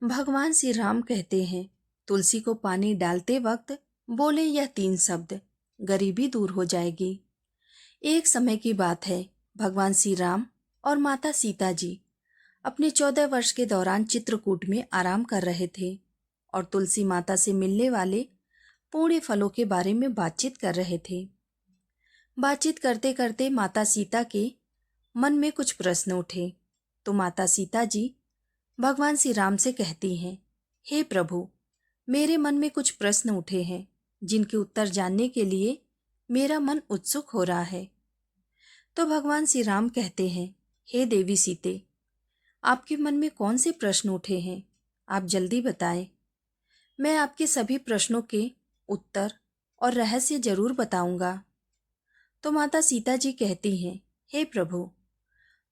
भगवान श्री राम कहते हैं, तुलसी को पानी डालते वक्त बोले यह 3 शब्द, गरीबी दूर हो जाएगी। एक समय की बात है, भगवान श्री राम और माता सीता जी अपने 14 वर्ष के दौरान चित्रकूट में आराम कर रहे थे और तुलसी माता से मिलने वाले पूरे फलों के बारे में बातचीत कर रहे थे। बातचीत करते करते माता सीता के मन में कुछ प्रश्न उठे, तो माता सीता जी भगवान श्री राम से कहती हैं, हे प्रभु, मेरे मन में कुछ प्रश्न उठे हैं जिनके उत्तर जानने के लिए मेरा मन उत्सुक हो रहा है। तो भगवान श्री राम कहते हैं, हे देवी सीते, आपके मन में कौन से प्रश्न उठे हैं? आप जल्दी बताएं। मैं आपके सभी प्रश्नों के उत्तर और रहस्य जरूर बताऊंगा। तो माता सीता जी कहती हैं, हे प्रभु,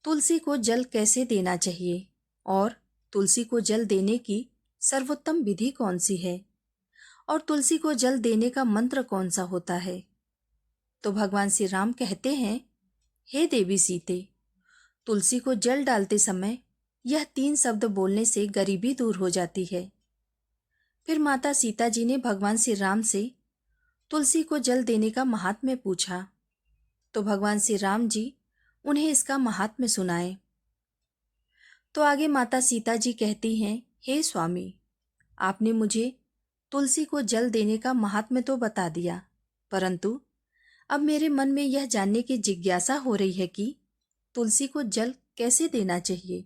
तुलसी को जल कैसे देना चाहिए और तुलसी को जल देने की सर्वोत्तम विधि कौन सी है और तुलसी को जल देने का मंत्र कौन सा होता है? तो भगवान श्री राम कहते हैं, हे देवी सीते, तुलसी को जल डालते समय यह 3 शब्द बोलने से गरीबी दूर हो जाती है। फिर माता सीता जी ने भगवान श्री राम से तुलसी को जल देने का महात्म्य पूछा। तो भगवान श्री राम जी उन्हें इसका महात्म्य सुनाए। तो आगे माता सीता जी कहती हैं, हे स्वामी, आपने मुझे तुलसी को जल देने का महात्म्य तो बता दिया, परंतु अब मेरे मन में यह जानने की जिज्ञासा हो रही है कि तुलसी को जल कैसे देना चाहिए,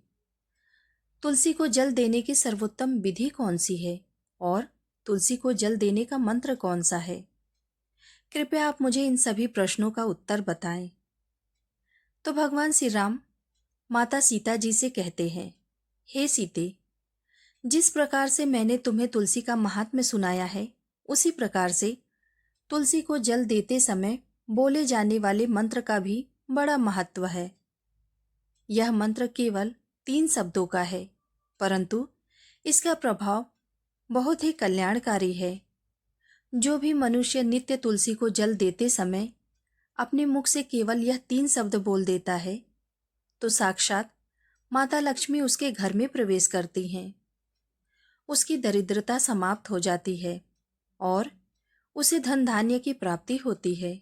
तुलसी को जल देने की सर्वोत्तम विधि कौन सी है और तुलसी को जल देने का मंत्र कौन सा है। कृपया आप मुझे इन सभी प्रश्नों का उत्तर बताएं। तो भगवान श्री राम माता सीता जी से कहते हैं, हे सीते, जिस प्रकार से मैंने तुम्हें तुलसी का महात्म्य सुनाया है, उसी प्रकार से तुलसी को जल देते समय बोले जाने वाले मंत्र का भी बड़ा महत्व है। यह मंत्र केवल 3 शब्दों का है, परंतु इसका प्रभाव बहुत ही कल्याणकारी है। जो भी मनुष्य नित्य तुलसी को जल देते समय अपने मुख से केवल यह 3 शब्द बोल देता है, तो साक्षात माता लक्ष्मी उसके घर में प्रवेश करती हैं। उसकी दरिद्रता समाप्त हो जाती है और उसे धन धान्य की प्राप्ति होती है।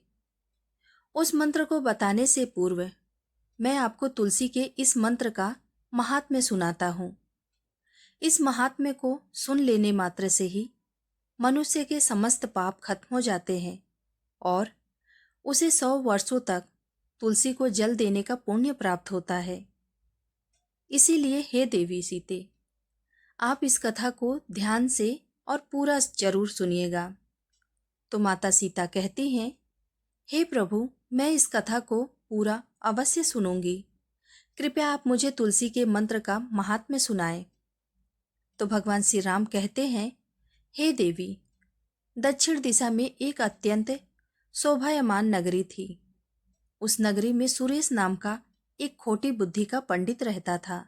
उस मंत्र को बताने से पूर्व मैं आपको तुलसी के इस मंत्र का महात्म्य सुनाता हूँ। इस महात्म्य को सुन लेने मात्र से ही मनुष्य के समस्त पाप खत्म हो जाते हैं और उसे 100 वर्षों तक तुलसी को जल देने का पुण्य प्राप्त होता है। इसीलिए हे देवी सीते, आप इस कथा को ध्यान से और पूरा जरूर सुनिएगा। तो माता सीता कहती हैं, हे प्रभु, मैं इस कथा को पूरा अवश्य सुनूंगी। कृपया आप मुझे तुलसी के मंत्र का महात्म्य सुनाएं। तो भगवान श्री राम कहते हैं, हे देवी, दक्षिण दिशा में एक अत्यंत शोभायमान नगरी थी। उस नगरी में सुरेश नाम का एक खोटी बुद्धि का पंडित रहता था।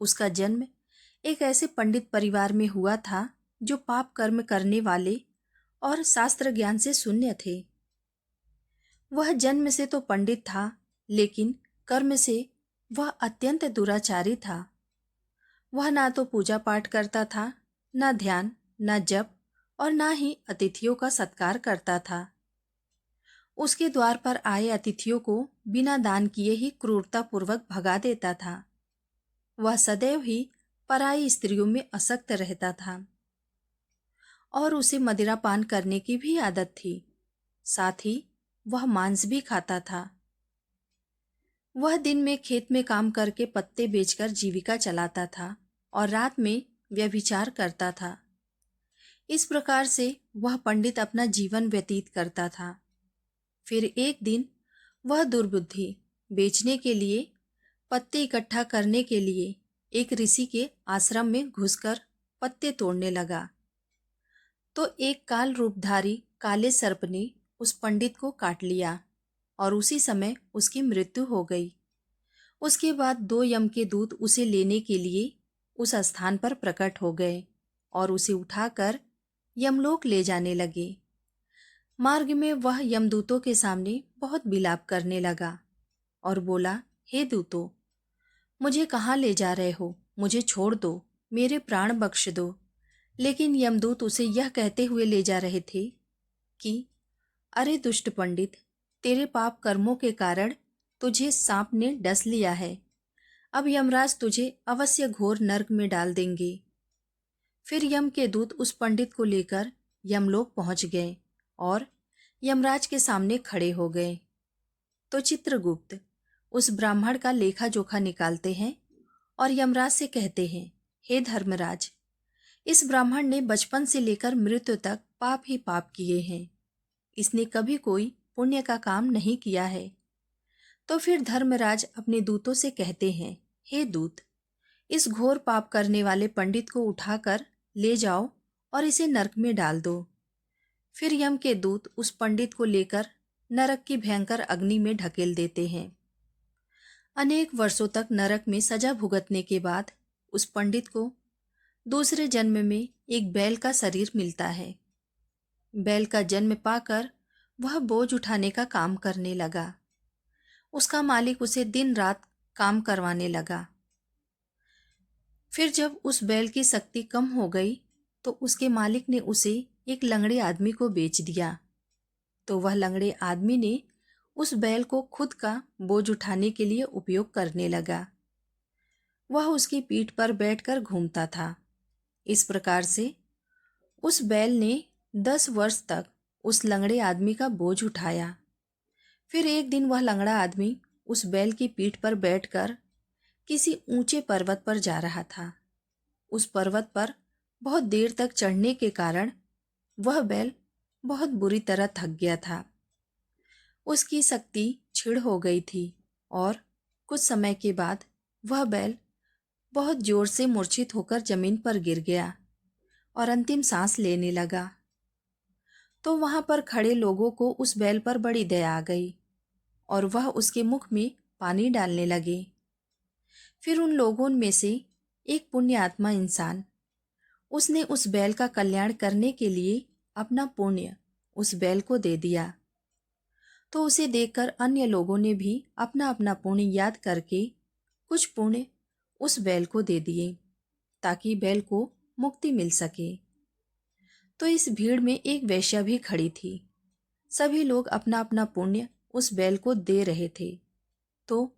उसका जन्म एक ऐसे पंडित परिवार में हुआ था जो पाप कर्म करने वाले और शास्त्र ज्ञान से शून्य थे। वह जन्म से तो पंडित था, लेकिन कर्म से वह अत्यंत दुराचारी था। वह ना तो पूजा पाठ करता था, ना ध्यान, ना जप और ना ही अतिथियों का सत्कार करता था। उसके द्वार पर आए अतिथियों को बिना दान किए ही क्रूरतापूर्वक भगा देता था। वह सदैव ही पराई स्त्रियों में आसक्त रहता था और उसे मदिरा पान करने की भी आदत थी। साथ ही वह मांस भी खाता था। वह दिन में खेत में काम करके पत्ते बेचकर जीविका चलाता था और रात में व्यभिचार करता था। इस प्रकार से वह पंडित अपना जीवन व्यतीत करता था। फिर एक दिन वह दुर्बुद्धि बेचने के लिए, पत्ते इकट्ठा करने के लिए एक ऋषि के आश्रम में घुसकर पत्ते तोड़ने लगा। तो एक काल रूपधारी काले सर्प ने उस पंडित को काट लिया और उसी समय उसकी मृत्यु हो गई। उसके बाद 2 यम के दूत उसे लेने के लिए उस स्थान पर प्रकट हो गए और उसे उठाकर यमलोक ले जाने लगे। मार्ग में वह यमदूतों के सामने बहुत विलाप करने लगा और बोला, हे दूतों, मुझे कहाँ ले जा रहे हो? मुझे छोड़ दो। मेरे प्राण बख्श दो। लेकिन यमदूत उसे यह कहते हुए ले जा रहे थे कि अरे दुष्ट पंडित, तेरे पाप कर्मों के कारण तुझे सांप ने डस लिया है। अब यमराज तुझे अवश्य घोर नरक में डाल देंगे। फिर यम के दूत उस पंडित को लेकर यमलोक पहुंच गए और यमराज के सामने खड़े हो गए। तो चित्रगुप्त उस ब्राह्मण का लेखा जोखा निकालते हैं और यमराज से कहते हैं, हे धर्मराज, इस ब्राह्मण ने बचपन से लेकर मृत्यु तक पाप ही पाप किए हैं। इसने कभी कोई पुण्य का काम नहीं किया है। तो फिर धर्मराज अपने दूतों से कहते हैं, हे दूत, इस घोर पाप करने वाले पंडित को उठाकर ले जाओ और इसे नरक में डाल दो। फिर यम के दूत उस पंडित को लेकर नरक की भयंकर अग्नि में ढकेल देते हैं। अनेक वर्षों तक नरक में सजा भुगतने के बाद उस पंडित को दूसरे जन्म में एक बैल का शरीर मिलता है। बैल का जन्म पाकर वह बोझ उठाने का काम करने लगा। उसका मालिक उसे दिन रात काम करवाने लगा। फिर जब उस बैल की शक्ति कम हो गई तो उसके मालिक ने उसे एक लंगड़े आदमी को बेच दिया। तो वह लंगड़े आदमी ने उस बैल को खुद का बोझ उठाने के लिए उपयोग करने लगा। वह उसकी पीठ पर बैठकर घूमता था। इस प्रकार से उस बैल ने 10 वर्ष तक उस लंगड़े आदमी का बोझ उठाया। फिर एक दिन वह लंगड़ा आदमी उस बैल की पीठ पर बैठकर किसी ऊंचे पर्वत पर जा रहा था। उस पर्वत पर बहुत देर तक चढ़ने के कारण वह बैल बहुत बुरी तरह थक गया था। उसकी शक्ति क्षीण हो गई थी और कुछ समय के बाद वह बैल बहुत जोर से मूर्छित होकर जमीन पर गिर गया और अंतिम सांस लेने लगा। तो वहां पर खड़े लोगों को उस बैल पर बड़ी दया आ गई और वह उसके मुख में पानी डालने लगे। फिर उन लोगों में से एक पुण्य आत्मा इंसान, उसने उस बैल का कल्याण करने के लिए अपना पुण्य उस बैल को दे दिया। तो उसे देखकर अन्य लोगों ने भी अपना अपना पुण्य याद करके कुछ पुण्य उस बैल को दे दिए ताकि बैल को मुक्ति मिल सके। तो इस भीड़ में एक वेश्या भी खड़ी थी। सभी लोग अपना अपना पुण्य उस बैल को दे रहे थे। तो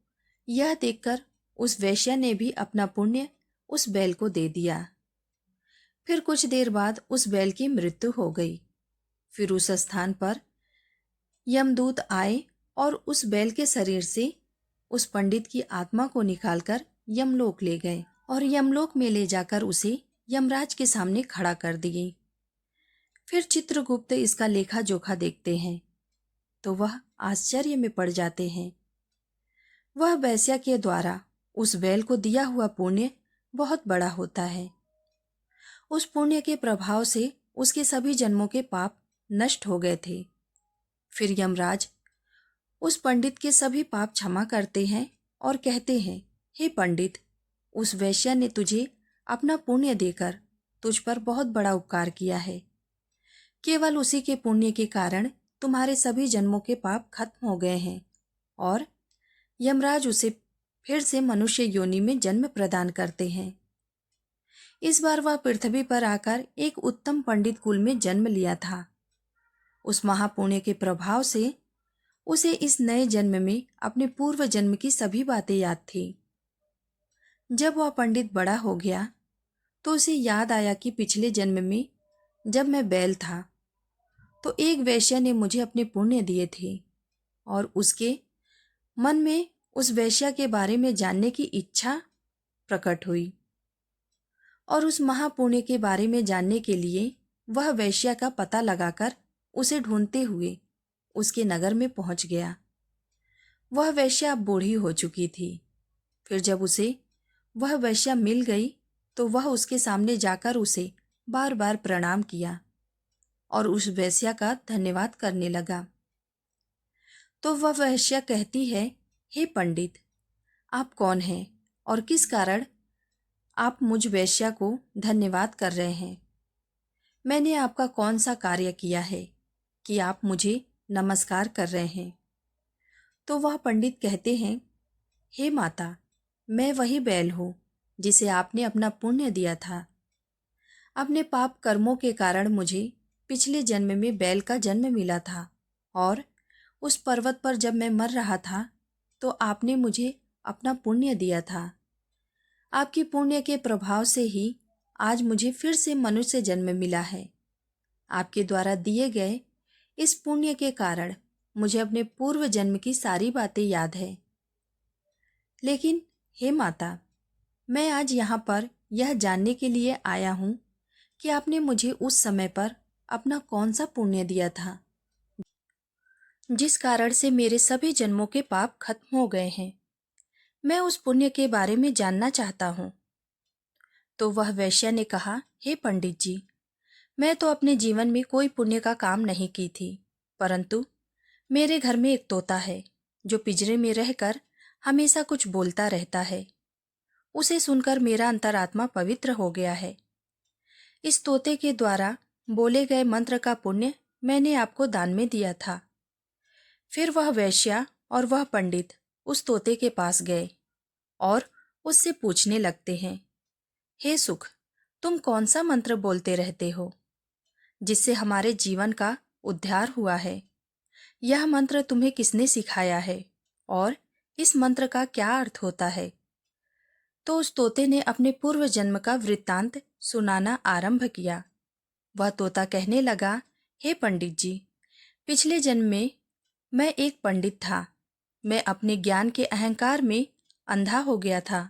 यह देखकर उस वेश्या ने भी अपना पुण्य उस बैल को दे दिया। फिर कुछ देर बाद उस बैल की मृत्यु हो गई। फिर उस स्थान पर यमदूत आए और उस बैल के शरीर से उस पंडित की आत्मा को निकालकर यमलोक ले गए और यमलोक में ले जाकर उसे यमराज के सामने खड़ा कर दिए। फिर चित्रगुप्त इसका लेखा जोखा देखते हैं तो वह आश्चर्य में पड़ जाते हैं। वह वेश्या के द्वारा उस बैल को दिया हुआ पुण्य बहुत बड़ा होता है। उस पुण्य के प्रभाव से उसके सभी जन्मों के पाप नष्ट हो गए थे। फिर यमराज उस पंडित के सभी पाप क्षमा करते हैं और कहते हैं, हे पंडित, उस वेश्या ने तुझे अपना पुण्य देकर तुझ पर बहुत बड़ा उपकार किया है। केवल उसी के पुण्य के कारण तुम्हारे सभी जन्मों के पाप खत्म हो गए हैं और यमराज उसे फिर से मनुष्य योनि में जन्म प्रदान करते हैं। इस बार वह पृथ्वी पर आकर एक उत्तम पंडित कुल में जन्म लिया था। उस महापुण्य के प्रभाव से उसे इस नए जन्म में अपने पूर्व जन्म की सभी बातें याद थी। जब वह पंडित बड़ा हो गया तो उसे याद आया कि पिछले जन्म में जब मैं बैल था तो एक वेश्या ने मुझे अपने पुण्य दिए थे और उसके मन में उस वेश्या के बारे में जानने की इच्छा प्रकट हुई और उस महापुण्य के बारे में जानने के लिए वह वेश्या का पता लगाकर उसे ढूंढते हुए उसके नगर में पहुंच गया। वह वेश्या अब बूढ़ी हो चुकी थी। फिर जब उसे वह वेश्या मिल गई तो वह उसके सामने जाकर उसे बार बार प्रणाम किया और उस वेश्या का धन्यवाद करने लगा। तो वह वेश्या कहती है, हे पंडित, आप कौन हैं और किस कारण आप मुझ वेश्या को धन्यवाद कर रहे हैं? मैंने आपका कौन सा कार्य किया है कि आप मुझे नमस्कार कर रहे हैं? तो वह पंडित कहते हैं, हे माता, मैं वही बैल हूँ जिसे आपने अपना पुण्य दिया था। अपने पाप कर्मों के कारण मुझे पिछले जन्म में बैल का जन्म मिला था और उस पर्वत पर जब मैं मर रहा था तो आपने मुझे अपना पुण्य दिया था। आपकी पुण्य के प्रभाव से ही आज मुझे फिर से मनुष्य जन्म मिला है। आपके द्वारा दिए गए इस पुण्य के कारण मुझे अपने पूर्व जन्म की सारी बातें याद है। लेकिन हे माता, मैं आज यहाँ पर यह जानने के लिए आया हूँ कि आपने मुझे उस समय पर अपना कौन सा पुण्य दिया था जिस कारण से मेरे सभी जन्मों के पाप खत्म हो गए हैं। मैं उस पुण्य के बारे में जानना चाहता हूँ। तो वह वैश्या ने कहा, हे पंडित जी, मैं तो अपने जीवन में कोई पुण्य का काम नहीं की थी, परंतु मेरे घर में एक तोता है जो पिंजरे में रहकर हमेशा कुछ बोलता रहता है। उसे सुनकर मेरा अंतरात्मा पवित्र हो गया है। इस तोते के द्वारा बोले गए मंत्र का पुण्य मैंने आपको दान में दिया था। फिर वह वैश्या और वह पंडित उस तोते के पास गए और उससे पूछने लगते हैं, हे सुख, तुम कौन सा मंत्र बोलते रहते हो जिससे हमारे जीवन का उद्धार हुआ है? यह मंत्र तुम्हें किसने सिखाया है और इस मंत्र का क्या अर्थ होता है? तो उस तोते ने अपने पूर्व जन्म का वृत्तांत सुनाना आरंभ किया। वह तोता कहने लगा, हे पंडित जी, पिछले जन्म में मैं एक पंडित था। मैं अपने ज्ञान के अहंकार में अंधा हो गया था।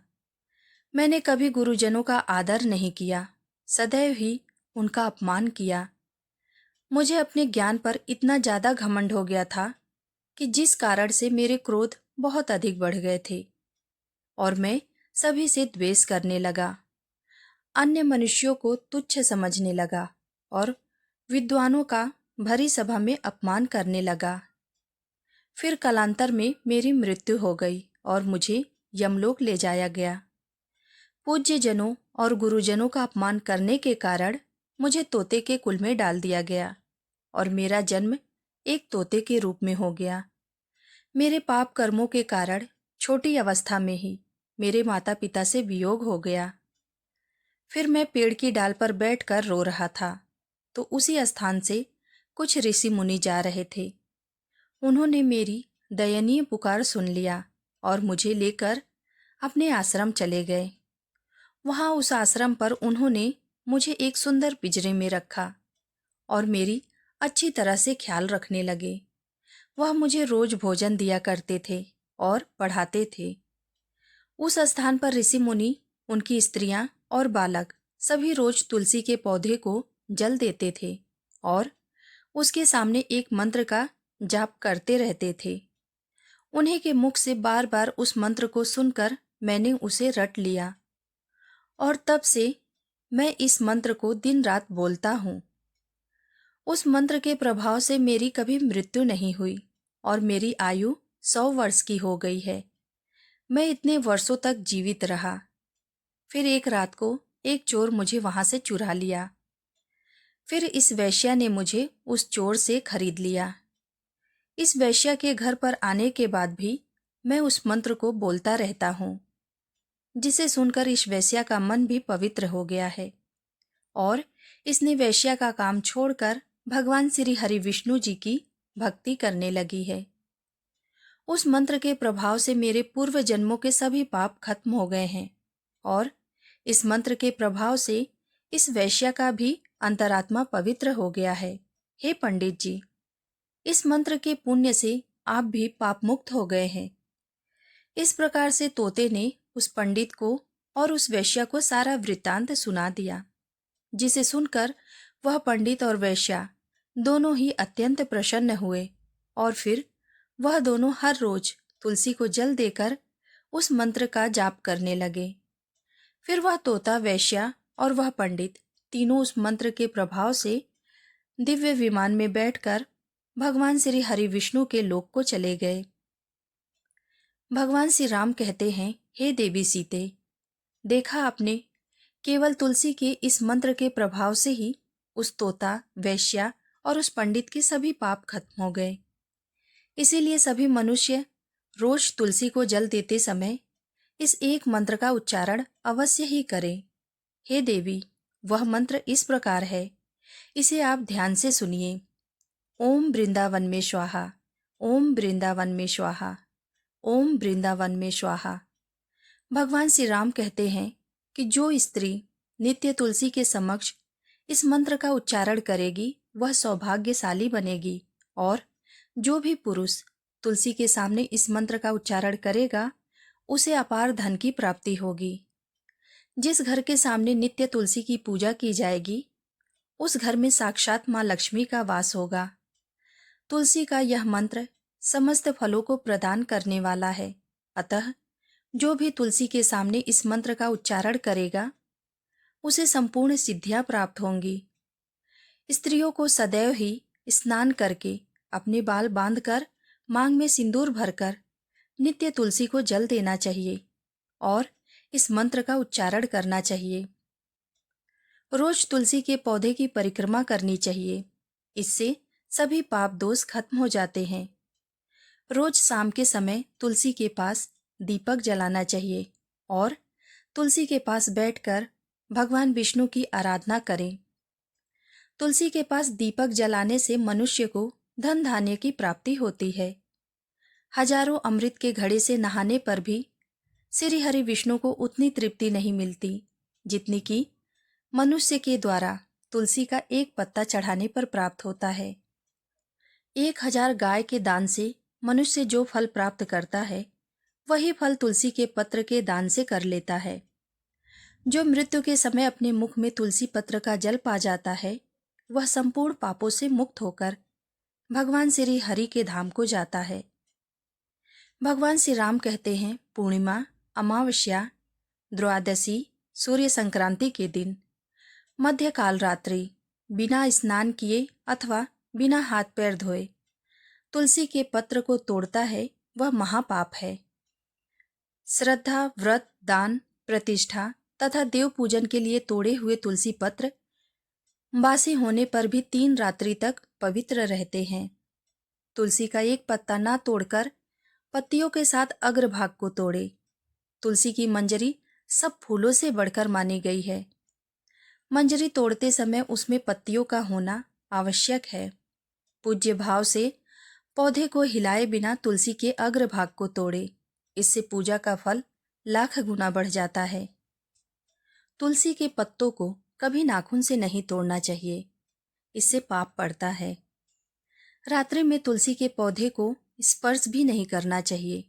मैंने कभी गुरुजनों का आदर नहीं किया, सदैव ही उनका अपमान किया। मुझे अपने ज्ञान पर इतना ज्यादा घमंड हो गया था कि जिस कारण से मेरे क्रोध बहुत अधिक बढ़ गए थे और मैं सभी से द्वेष करने लगा। अन्य मनुष्यों को तुच्छ समझने लगा और विद्वानों का भरी सभा में अपमान करने लगा। फिर कालांतर में मेरी मृत्यु हो गई और मुझे यमलोक ले जाया गया। पूज्य जनों और गुरुजनों का अपमान करने के कारण मुझे तोते के कुल में डाल दिया गया और मेरा जन्म एक तोते के रूप में हो गया। मेरे पाप कर्मों के कारण छोटी अवस्था में ही मेरे माता पिता से वियोग हो गया। फिर मैं पेड़ की डाल पर बैठकर रो रहा था तो उसी स्थान से कुछ ऋषि मुनि जा रहे थे। उन्होंने मेरी दयनीय पुकार सुन लिया और मुझे लेकर अपने आश्रम चले गए। वहां उस आश्रम पर उन्होंने मुझे एक सुंदर पिंजरे में रखा और मेरी अच्छी तरह से ख्याल रखने लगे। वह मुझे रोज भोजन दिया करते थे और पढ़ाते थे। उस स्थान पर ऋषि मुनि, उनकी स्त्रियां और बालक सभी रोज तुलसी के पौधे को जल देते थे और उसके सामने एक मंत्र का जाप करते रहते थे। उन्हीं के मुख से बार बार उस मंत्र को सुनकर मैंने उसे रट लिया और तब से मैं इस मंत्र को दिन रात बोलता हूँ। उस मंत्र के प्रभाव से मेरी कभी मृत्यु नहीं हुई और मेरी आयु 100 वर्ष की हो गई है। मैं इतने वर्षों तक जीवित रहा। फिर एक रात को एक चोर मुझे वहां से चुरा लिया। फिर इस वैश्या ने मुझे उस चोर से खरीद लिया। इस वैश्या के घर पर आने के बाद भी मैं उस मंत्र को बोलता रहता हूँ, जिसे सुनकर इस वैश्या का मन भी पवित्र हो गया है और इसने वैश्या का काम छोड़कर भगवान श्री हरि विष्णु जी की भक्ति करने लगी है। उस मंत्र के प्रभाव से मेरे पूर्व जन्मों के सभी पाप खत्म हो गए हैं और इस मंत्र के प्रभाव से इस वैश्या का भी अंतरात्मा पवित्र हो गया है। हे पंडित जी, इस मंत्र के पुण्य से आप भी पाप मुक्त हो गए हैं। इस प्रकार से तोते ने उस पंडित को और उस वैश्या को सारा वृत्तांत सुना दिया, जिसे सुनकर वह पंडित और वैश्या दोनों ही अत्यंत प्रसन्न हुए और फिर वह दोनों हर रोज तुलसी को जल देकर उस मंत्र का जाप करने लगे। फिर वह तोता, वैश्या और वह पंडित तीनों उस मंत्र के प्रभाव से दिव्य विमान में बैठकर भगवान श्री हरि विष्णु के लोक को चले गए। भगवान श्री राम कहते हैं, हे देवी सीते, देखा आपने, केवल तुलसी के इस मंत्र के प्रभाव से ही उस तोता, वैश्या और उस पंडित के सभी पाप खत्म हो गए। इसीलिए सभी मनुष्य रोज तुलसी को जल देते समय इस एक मंत्र का उच्चारण अवश्य ही करें। हे देवी, वह मंत्र इस प्रकार है, इसे आप ध्यान से सुनिए। ओम वृंदावन में स्वाहा, ओम वृंदावन में स्वाहा, ओम वृंदावन में स्वाहा। भगवान श्री राम कहते हैं कि जो स्त्री नित्य तुलसी के समक्ष इस मंत्र का उच्चारण करेगी वह सौभाग्यशाली बनेगी, और जो भी पुरुष तुलसी के सामने इस मंत्र का उच्चारण करेगा उसे अपार धन की प्राप्ति होगी। जिस घर के सामने नित्य तुलसी की पूजा की जाएगी उस घर में साक्षात माँ लक्ष्मी का वास होगा। तुलसी का यह मंत्र समस्त फलों को प्रदान करने वाला है, अतः जो भी तुलसी के सामने इस मंत्र का उच्चारण करेगा उसे संपूर्ण सिद्धियां प्राप्त होंगी। स्त्रियों को सदैव ही स्नान करके, अपने बाल बांधकर, मांग में सिंदूर भरकर नित्य तुलसी को जल देना चाहिए और इस मंत्र का उच्चारण करना चाहिए। रोज तुलसी के पौधे की परिक्रमा करनी चाहिए, इससे सभी पाप दोष खत्म हो जाते हैं। रोज शाम के समय तुलसी के पास दीपक जलाना चाहिए और तुलसी के पास बैठकर भगवान विष्णु की आराधना करें। तुलसी के पास दीपक जलाने से मनुष्य को धन धान्य की प्राप्ति होती है। हजारों अमृत के घड़े से नहाने पर भी श्री हरि विष्णु को उतनी तृप्ति नहीं मिलती जितनी कि मनुष्य के द्वारा तुलसी का एक पत्ता चढ़ाने पर प्राप्त होता है। 1000 गाय के दान से मनुष्य जो फल प्राप्त करता है वही फल तुलसी के पत्र के दान से कर लेता है। जो मृत्यु के समय अपने मुख में तुलसी पत्र का जल पा जाता है वह संपूर्ण पापों से मुक्त होकर भगवान श्री हरि के धाम को जाता है। भगवान श्री राम कहते हैं, पूर्णिमा, अमावस्या, द्वादशी, सूर्य संक्रांति के दिन, मध्यकाल रात्रि, बिना स्नान किए अथवा बिना हाथ पैर धोए तुलसी के पत्र को तोड़ता है वह महापाप है। श्रद्धा, व्रत, दान, प्रतिष्ठा तथा देव पूजन के लिए तोड़े हुए तुलसी पत्र बासी होने पर भी 3 रात्रि तक पवित्र रहते हैं। तुलसी का एक पत्ता ना तोड़कर पत्तियों के साथ अग्रभाग को तोड़े। तुलसी की मंजरी सब फूलों से बढ़कर मानी गई है। मंजरी तोड़ते समय उसमें पत्तियों का होना आवश्यक है। पूज्य भाव से पौधे को हिलाए बिना तुलसी के अग्रभाग को तोड़े, इससे पूजा का फल लाख गुना बढ़ जाता है। तुलसी के पत्तों को कभी नाखून से नहीं तोड़ना चाहिए, इससे पाप पड़ता है। रात्रि में तुलसी के पौधे को स्पर्श भी नहीं करना चाहिए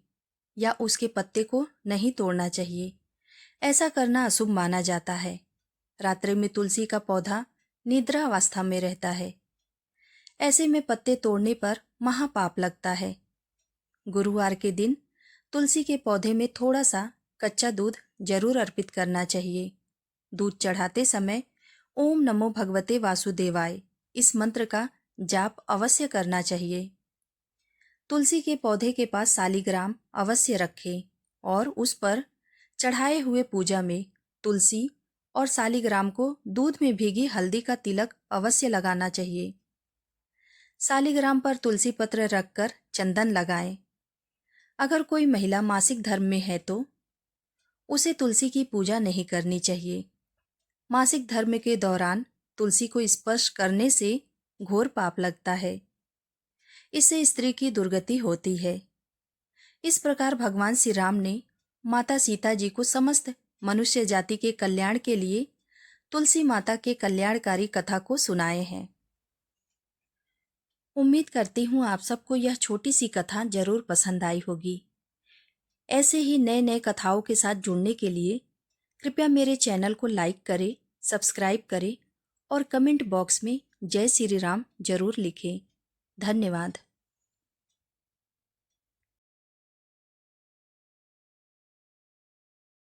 या उसके पत्ते को नहीं तोड़ना चाहिए, ऐसा करना अशुभ माना जाता है। रात्रि में तुलसी का पौधा निद्रा अवस्था में रहता है, ऐसे में पत्ते तोड़ने पर महापाप लगता है। गुरुवार के दिन तुलसी के पौधे में थोड़ा सा कच्चा दूध जरूर अर्पित करना चाहिए। दूध चढ़ाते समय ओम नमो भगवते वासुदेवाय इस मंत्र का जाप अवश्य करना चाहिए। तुलसी के पौधे के पास शालिग्राम अवश्य रखें और उस पर चढ़ाए हुए पूजा में तुलसी और शालिग्राम को दूध में भीगी हल्दी का तिलक अवश्य लगाना चाहिए। शालिग्राम पर तुलसी पत्र रखकर चंदन लगाएं। अगर कोई महिला मासिक धर्म में है तो उसे तुलसी की पूजा नहीं करनी चाहिए। मासिक धर्म के दौरान तुलसी को स्पर्श करने से घोर पाप लगता है, इससे स्त्री की दुर्गति होती है। इस प्रकार भगवान श्री राम ने माता सीता जी को समस्त मनुष्य जाति के कल्याण के लिए तुलसी माता के कल्याणकारी कथा को सुनाए हैं। उम्मीद करती हूँ आप सबको यह छोटी सी कथा जरूर पसंद आई होगी। ऐसे ही नए नए कथाओं के साथ जुड़ने के लिए कृपया मेरे चैनल को लाइक करें, सब्सक्राइब करें और कमेंट बॉक्स में जय श्री राम जरूर लिखें। धन्यवाद।